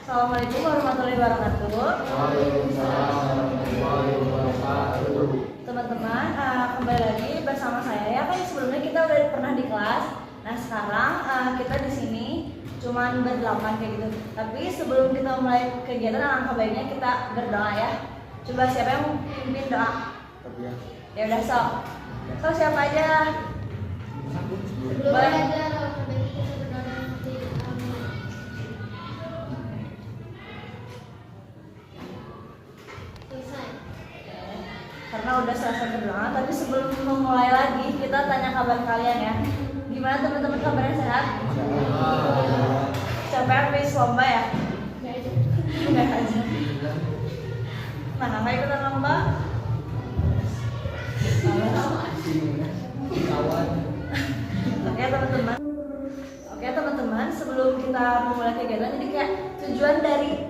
Assalamualaikum warahmatullahi wabarakatuh. Waalaikumsalam warahmatullahi wabarakatuh. Teman-teman, kembali lagi bersama saya ya. Kan sebelumnya kita udah pernah di kelas. Nah sekarang kita di sini cuman berdelapan kayak gitu. Tapi sebelum kita mulai kegiatan, alangkah baiknya kita berdoa ya. Coba siapa yang mau pimpin doa? Ya udah sok. So siapa aja? Boleh. Karena udah selesai berdoa, tapi sebelum memulai lagi kita tanya kabar kalian ya. Gimana teman-teman, kabarnya sehat? Capek habis lomba ya? Enggak aja. Mana nggak ikutan lomba? Oke teman-teman, sebelum kita memulai kegiatan, jadi kayak tujuan dari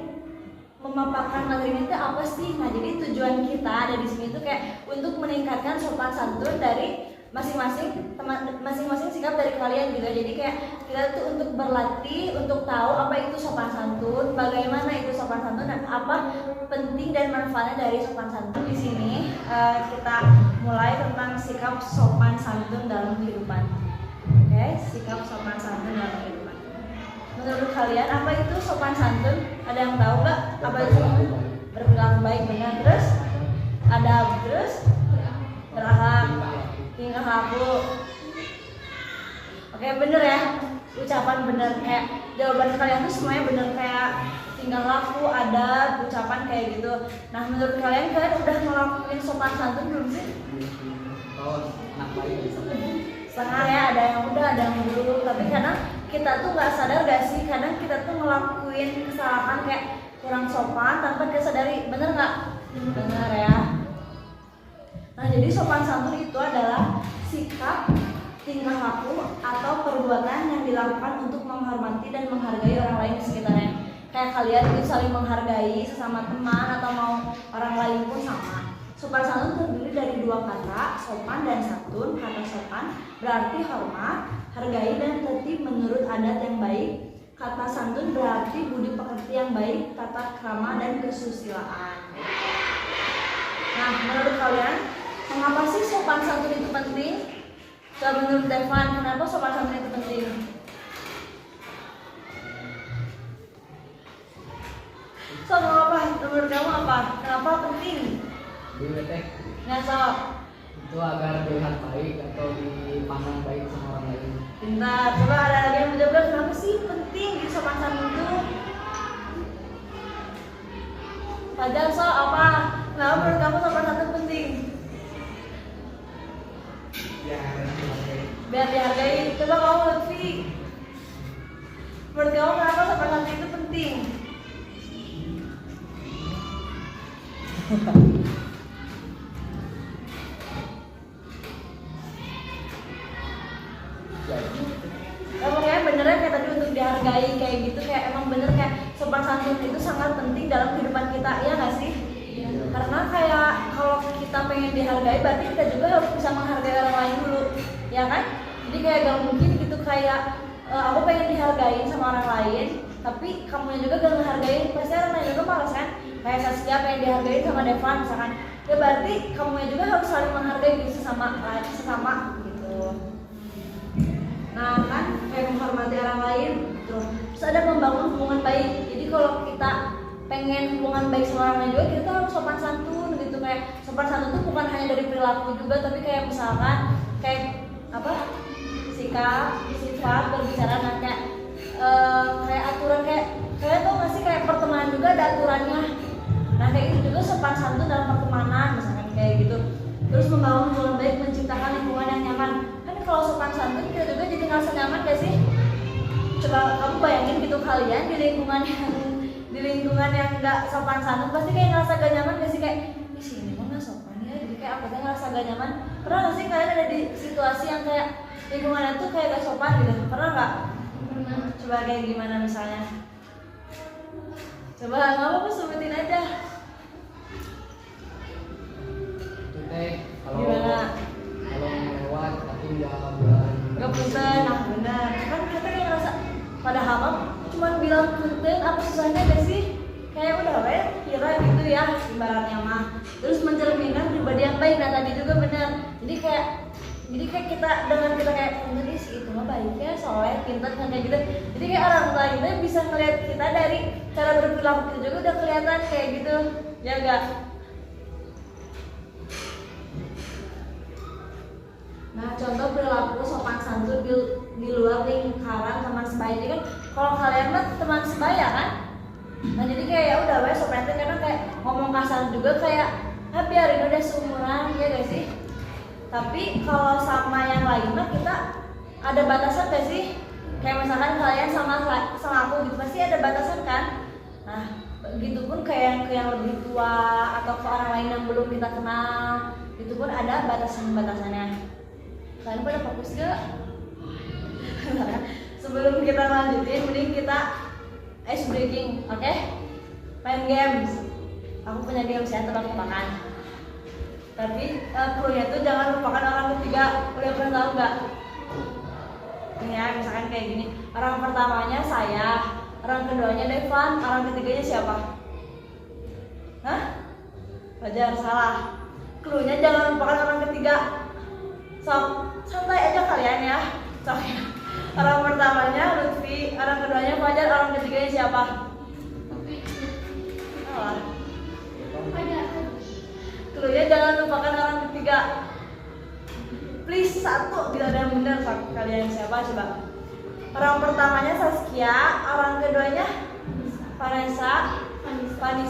memaparkan materi ini apa sih? Nah, jadi tujuan kita ada di sini tuh kayak untuk meningkatkan sopan santun dari masing-masing sikap dari kalian gitu. Jadi kayak kita tuh untuk berlatih untuk tahu apa itu sopan santun, bagaimana itu sopan santun, dan apa penting dan manfaatnya dari sopan santun. Di sini kita mulai tentang sikap sopan santun dalam kehidupan. Oke, sikap sopan santun dalam kehidupan. Menurut kalian apa itu sopan santun? Ada yang tahu nggak apa itu? Berperilaku baik, benar. Terus adab, terus berakhlak, tingkah laku. Oke, bener ya, ucapan bener, kayak jawaban kalian tuh semuanya bener, kayak tingkah laku, adab, ucapan kayak gitu. Nah, menurut kalian udah ngelakuin sopan santun belum sih? Setengah ya, ada yang udah, ada yang belum. Tapi kadang kita tuh nggak sadar gak sih, kadang kita tuh ngelakuin kesalahan kayak kurang sopan tanpa kita sadari, bener nggak? Bener ya. Nah, jadi sopan santun itu adalah sikap, tingkah laku atau perbuatan yang dilakukan untuk menghormati dan menghargai orang lain di sekitarnya. Kayak kalian itu saling menghargai sesama teman atau mau orang lain pun sama. Sopan santun terdiri dari dua kata, sopan dan santun. Kata sopan berarti hormat, hargai dan tertib menurut adat yang baik. Kata santun berarti budi pekerti yang baik, tata krama dan kesusilaan. Nah, menurut kalian, mengapa sih sopan santun itu penting? Coba menurut Devan, kenapa sopan santun itu penting? So, apa? Menurut kamu apa? Kenapa penting? Ngasok itu agar dilihat baik atau dipandang baik sama orang lain. Bentar, coba ada lagi yang menjawab, kenapa sih penting di sopan santun itu? Fajar, so apa? Kenapa menurut kamu sopan santun penting? Biar dihargai. Coba kamu Lutfi, menurut kamu kenapa sopan santun itu penting? Kayak benernya kayak tadi untuk dihargai kayak gitu, kayak emang bener kayak sopan santun itu sangat penting dalam kehidupan kita, ya nggak sih? Karena kayak kalau kita pengen dihargai berarti kita juga harus bisa menghargai orang lain dulu, ya kan? Jadi kayak gak mungkin gitu kayak aku pengen dihargain sama orang lain tapi kamunya juga gak ngehargain, pasti orang lain juga malas kan? Kayak Saskia pengen dihargain sama Devan misalkan, ya berarti kamunya juga harus saling menghargai gitu sesama gitu. Nah kan, kayak menghormati orang lain gitu. Terus ada membangun hubungan baik. Jadi kalau kita pengen hubungan baik sama orang lain juga, kita harus sopan santun gitu. Kayak sopan santun itu bukan hanya dari perilaku juga, tapi kayak misalkan kayak apa, sikap, sifat, berbicara, nah kayak aturan, kayak tau gak sih kayak pertemanan juga ada aturannya. Nah kayak itu juga sopan santun dalam pertemanan misalkan kayak gitu. Terus membangun hubungan baik, menciptakan lingkungan yang nyaman. Kan kalau sopan santun kita juga jadi ngerasa nyaman gak sih? Coba kamu bayangin gitu, kalian di lingkungan yang nggak sopan santun pasti kayak ngerasa gak nyaman gak sih? Kayak di sini kok nggak sopan ya, jadi kayak aku tuh ngerasa gak nyaman. Pernah nggak sih kalian ada di situasi yang kayak lingkungannya tuh kayak gak sopan gitu? Pernah nggak? Pernah. Coba kayak gimana misalnya? Coba nggak apa-apa, sebutin aja. Kalau lewat tapi nggak punten, nah benar kan kita kayak ngerasa padahal cuman bilang punten apa susahnya gak sih? Kayak udah we kira gitu ya ibaratnya mah. Terus mencerminkan pribadi yang baik. Nah tadi juga benar. Jadi kayak kita dengan kita kayak punten sih itu mah baiknya soleh pintar kan kayak gitu. Jadi kayak orang lainnya bisa ngeliat kita dari cara berperilaku kita juga udah kelihatan kayak gitu ya gak? Nah, contoh perilaku sopan santun di luar lingkaran teman sebaya. Jadi kan kalau kalian mah teman sebaya kan? Nah, jadi kayak ya udah wes sopan santun karena kayak ngomong kasar juga kayak biarin udah seumuran ya guys sih. Tapi kalau sama yang lain mah kita ada batasan gak sih? Kayak misalkan kalian sama aku gitu pasti ada batasan kan? Nah, begitupun kayak ke yang lebih tua atau ke orang lain yang belum kita kenal, itu pun ada batasan-batasannya. Kalian pada fokus gak? Sebelum kita lanjutin, mending kita ice breaking, oke? Main games. Aku punya games ya, tebak-tebakan. Tapi clue-nya tuh jangan lupakan orang ketiga. Udah pernah tahu nggak? Ini ya, misalkan kayak gini. Orang pertamanya saya, orang keduanya Devan, orang ketiganya siapa? Hah? Fajar, salah. Clue-nya jangan lupakan orang ketiga. Sok, santai aja kalian ya. Sok ya. Orang pertamanya Lutfi, orang keduanya Fajar, orang ketiganya siapa? Salah. Clue-nya jangan lupakan orang ketiga. Please satu, bila ada yang benar sok kalian siapa coba? Orang pertamanya Saskia, orang keduanya Vanessa,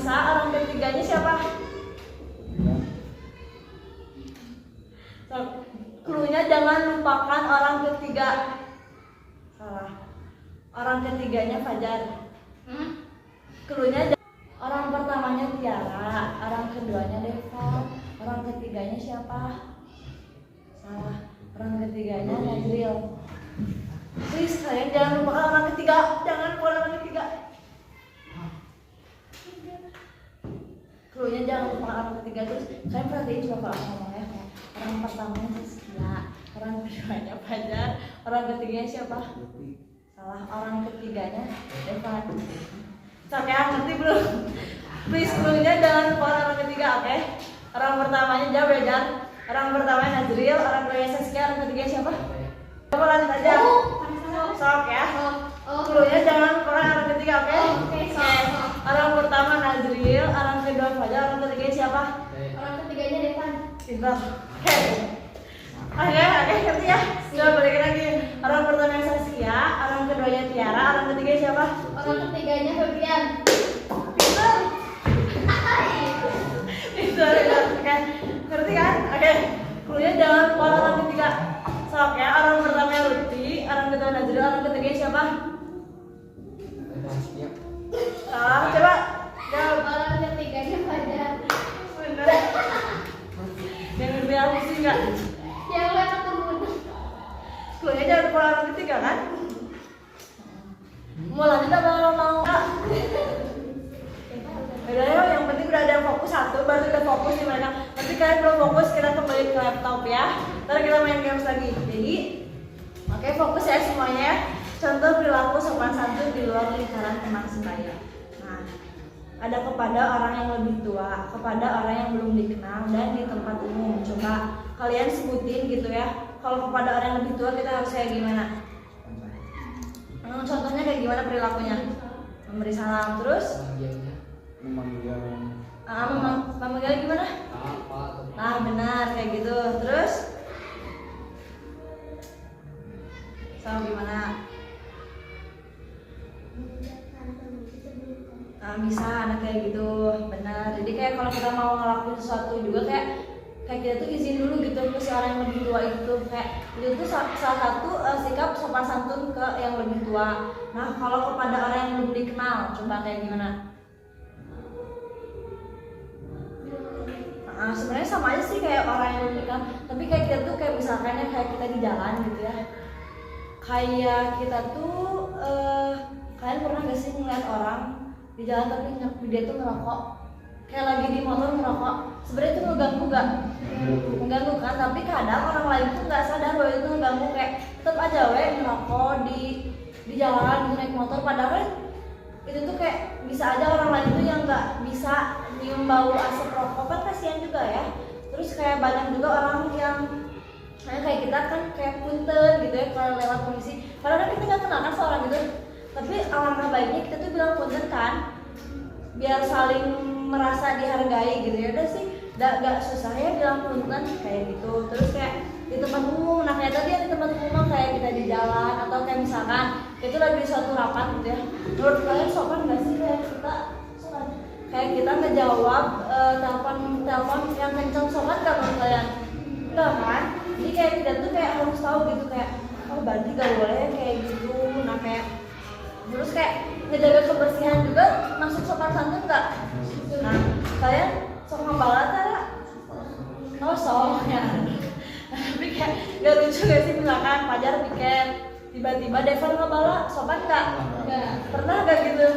orang ketiganya siapa? Sok. Clue-nya jangan lupakan orang ketiga. Salah. Orang ketiganya Fajar. Clue-nya orang pertamanya Tiara, orang keduanya Deva, orang ketiganya siapa? Salah. Orang ketiganya Najril. Please kalian jangan lupakan orang ketiga. Jangan lupakan orang ketiga. Clue-nya jangan lupakan orang ketiga. Terus kalian perhatiin coba kalau aku ngomongnya. Orang pertamanya Saskia, orang keduanya Fajar, orang ketiganya siapa? Salah, orang ketiganya Devan. Sok ya, ngerti belum? Please clue-nya jangan lupa orang ketiga, oke? Orang pertamanya jawab ya, Jar. Orang pertamanya Najril, orang keduanya Saskia, orang ketiganya siapa? Coba lanjut aja. Sok ya. Clue-nya jangan lupa orang ketiga, oke? Oke. Orang pertama Najril, orang kedua Fajar, orang ketiganya siapa? Orang ketiganya Devan. Pintar. Oke, ngerti ya? Coba balikin lagi. Orang pertama Saskia, orang keduanya Tiara, orang ketiga siapa? Orang ketiganya Febrian. Pintar. Pintar, oke. Ngerti kan? Oke. Clue-nya jangan lupa orang ketiga. Sok ya, orang pertama Lutfi, orang kedua Najril, orang ketiga siapa? Salah, coba jawab. Orang ketiganya Fajar. Bener. Yang ngerti aku sih enggak? Yang lain ketemu. Clue-nya jangan lupa orang ketiga kan? Mau lanjut apa mau? Udah ya, yang penting udah ada yang fokus satu, baru udah fokus di mereka. Nanti kalian belum fokus, kita kembali ke laptop ya. Ntar kita main games lagi. Jadi, oke, fokus ya semuanya ya. Contoh perilaku sopan santun di luar lingkaran teman sebaya. Nah, ada kepada orang yang lebih tua, kepada orang yang belum dikenal, dan di tempat umum. Coba kalian sebutin gitu ya. Kalau kepada orang yang lebih tua kita harus kayak gimana? Contohnya kayak gimana perilakunya? Memberi salam terus? Memanggil gimana? Nah benar kayak gitu. Terus? Salam gimana? Nah, bisa anak kayak gitu, benar. Jadi kayak kalau kita mau ngelakuin sesuatu juga kayak kita tuh izin dulu gitu ke si orang yang lebih tua itu. Kayak itu tuh salah satu sikap sopan santun ke yang lebih tua. Nah kalau kepada orang yang belum dikenal, coba kayak gimana? Nah, sebenarnya sama aja sih kayak orang yang belum dikenal. Tapi kayak kita tuh kayak misalkannya kayak kita di jalan gitu ya. Kayak kita tuh kalian pernah gak sih ngeliat orang di jalan tapi dia tuh ngerokok, kayak lagi di motor ngerokok? Sebenarnya itu mengganggu gak? Mengganggu kan, tapi kadang orang lain tuh nggak sadar bahwa itu mengganggu, kayak tetap aja ngerokok di jalan gitu naik motor, padahal itu tuh kayak bisa aja orang lain tuh yang nggak bisa nyium bau asap rokok, kan kasihan juga ya. Terus kayak banyak juga orang yang kayak kita kan kayak punten gitu ya kalau lewat komisi, padahal kan kita nggak kenal kan seorang gitu, tapi alangkah baiknya kita tuh bilang punten kan, biar saling merasa dihargai gitu ya. Udah sih gak susah ya bilang punten kayak gitu. Terus kayak di tempat umum, nah kayak tadi di tempat umum kayak kita di jalan atau kayak misalkan itu lagi di suatu rapat gitu ya, menurut kalian sopan gak sih kayak kita kayak kita ngejawab telepon yang kencang, sopan gak menurut kalian? Enggak kan? Jadi kayak kita tuh kayak harus tahu gitu kayak oh berarti gak boleh kayak gitu. Nah kayak terus kayak ngejaga kebersihan juga masuk sopan santun nggak? Nah kalian sok ngebalat ada? Oh sok ya. Tapi kayak gak lucu gak sih misalkan Fajar piket tiba-tiba Devan ngebala, sopan nggak? Nggak. Pernah gak gitu?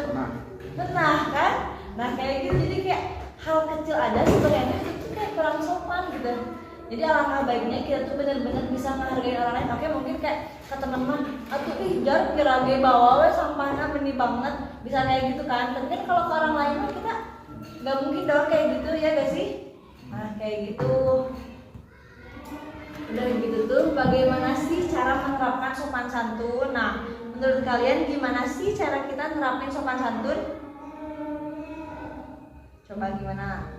Pernah kan? Nah kayak gitu, jadi kayak hal kecil aja sebenarnya itu kayak kurang sopan gitu. Jadi alangkah baiknya kita tuh benar-benar bisa menghargai orang lain. Oke mungkin kayak ke teman-teman, atuh ih jar pirage bawa we sampahnya benih banget, bisa kayak gitu kan. Tapi kan kalau ke orang lain mah kita nggak mungkin dong kayak gitu ya guys sih. Nah kayak gitu. Udah gitu tuh bagaimana sih cara menerapkan sopan santun. Nah menurut kalian gimana sih cara kita nerapin sopan santun? Coba gimana?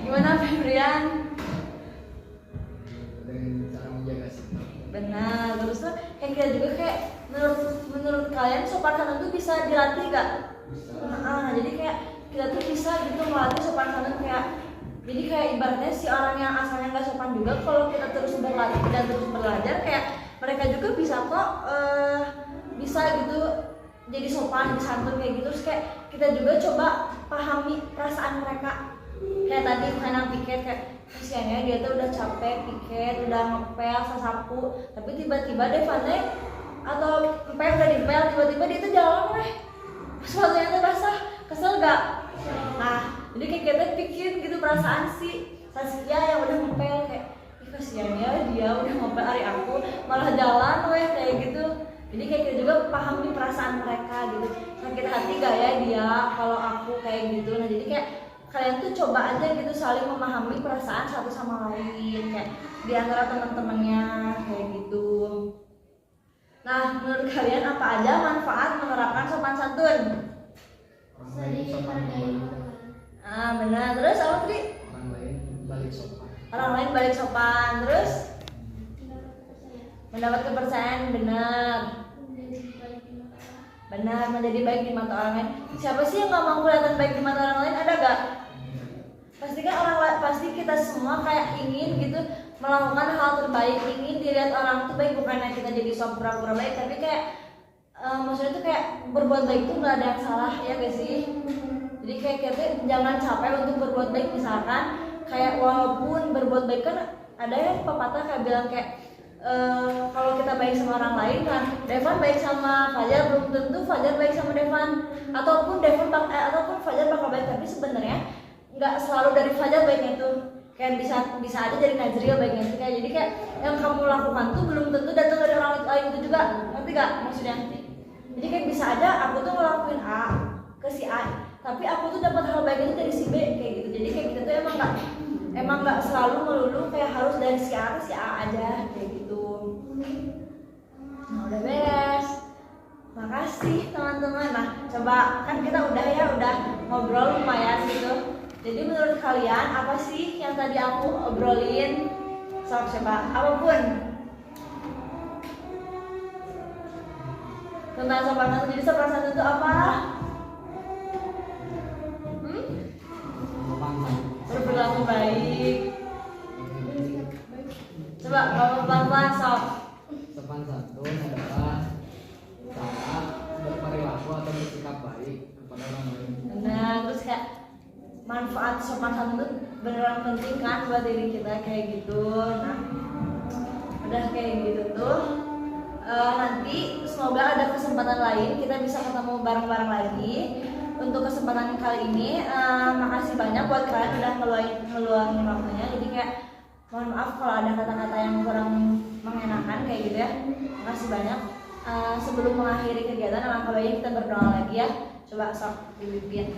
Gimana Febrian? Dengan cara menjaga sikap. Benar, terus tuh kayak kita juga kayak menurut kalian sopan santun tuh bisa dilatih gak? Bisa. Nah, jadi kayak kita tuh bisa gitu melatih sopan santun kayak jadi kayak ibaratnya si orang yang asalnya nggak sopan juga kalau kita terus berlatih dan terus belajar kayak mereka juga bisa kok bisa gitu jadi sopan, jadi santun kayak gitu. Terus kayak kita juga coba pahami perasaan mereka. Kayak tadi karena piket kayak kasihannya dia tuh udah capek piket, udah ngepel, sasapu, tapi tiba-tiba Devane atau ngepel udah dipel, tiba-tiba dia tuh jalan sepatunya tuh basah, kesel gak? Nah, jadi kayak kita pikir gitu perasaan si Saskia yang udah ngepel kayak ih kasihannya dia udah ngepel hari aku malah jalan kayak gitu. Jadi kayak kita juga pahami perasaan mereka gitu, sakit hati gak ya dia kalau aku kayak gitu. Nah jadi kayak kalian tuh coba aja gitu saling memahami perasaan satu sama lain kayak di antara teman-temannya kayak gitu. Nah menurut kalian apa aja manfaat menerapkan sopan santun? Orang lain sopan membalas. Ah benar. Terus apa tadi? Orang lain balik sopan. Orang lain balik sopan. Terus mendapat kepercayaan. Benar. Benar, menjadi baik di mata orang lain. Siapa sih yang nggak mau kelihatan baik di mata orang lain? Ada gak? Pasti kan orang lain, pasti kita semua kayak ingin gitu melakukan hal terbaik, ingin dilihat orang tuh baik, bukannya kita jadi sok pura-pura baik, tapi kayak maksudnya tuh kayak berbuat baik tuh nggak ada yang salah ya guys sih. Jadi kayak kita jangan capek untuk berbuat baik, misalkan kayak walaupun berbuat baik kan ada yang pepatah kayak bilang kayak kalau kita baik sama orang lain kan, Devan baik sama Fajar belum tentu Fajar baik sama Devan, ataupun ataupun Fajar bakal baik, tapi sebenarnya nggak selalu dari Fajar baiknya tuh, kayak bisa aja dari Najril baiknya tuh. Kayak jadi kayak yang kamu lakukan tuh belum tentu datang dari orang lain itu juga, ngerti gak maksudnya? Jadi kayak bisa aja aku tuh ngelakuin A ke si A, tapi aku tuh dapat hal baik itu dari si B kayak gitu. Jadi kayak kita tuh emang nggak selalu melulu kayak harus dari si A ke si A aja kayak gitu. Nah udah beres, makasih teman-teman. Nah coba kan kita udah ngobrol lumayan gitu. Jadi menurut kalian apa sih yang tadi aku obrolin? Coba apapun tentang sopan santun. Jadi sopan santun itu apa? Berperilaku baik. Coba kamu pelan-pelan sok. Sopan santun adalah cara berperilaku atau bersikap baik kepada orang lain. Nah, terus kayak manfaat sopan santun itu beneran penting kan buat diri kita kayak gitu. Nah, udah kayak gitu tuh. Nanti semoga ada kesempatan lain kita bisa ketemu bareng-bareng lagi. Untuk kesempatan kali ini, makasih banyak buat kalian udah ngeluangin waktunya. Jadi kayak mohon maaf kalau ada kata-kata yang kurang mengenakan kayak gitu ya. Makasih banyak. Sebelum mengakhiri kegiatan, alangkah baiknya kita berdoa lagi ya. Coba sok dipimpin.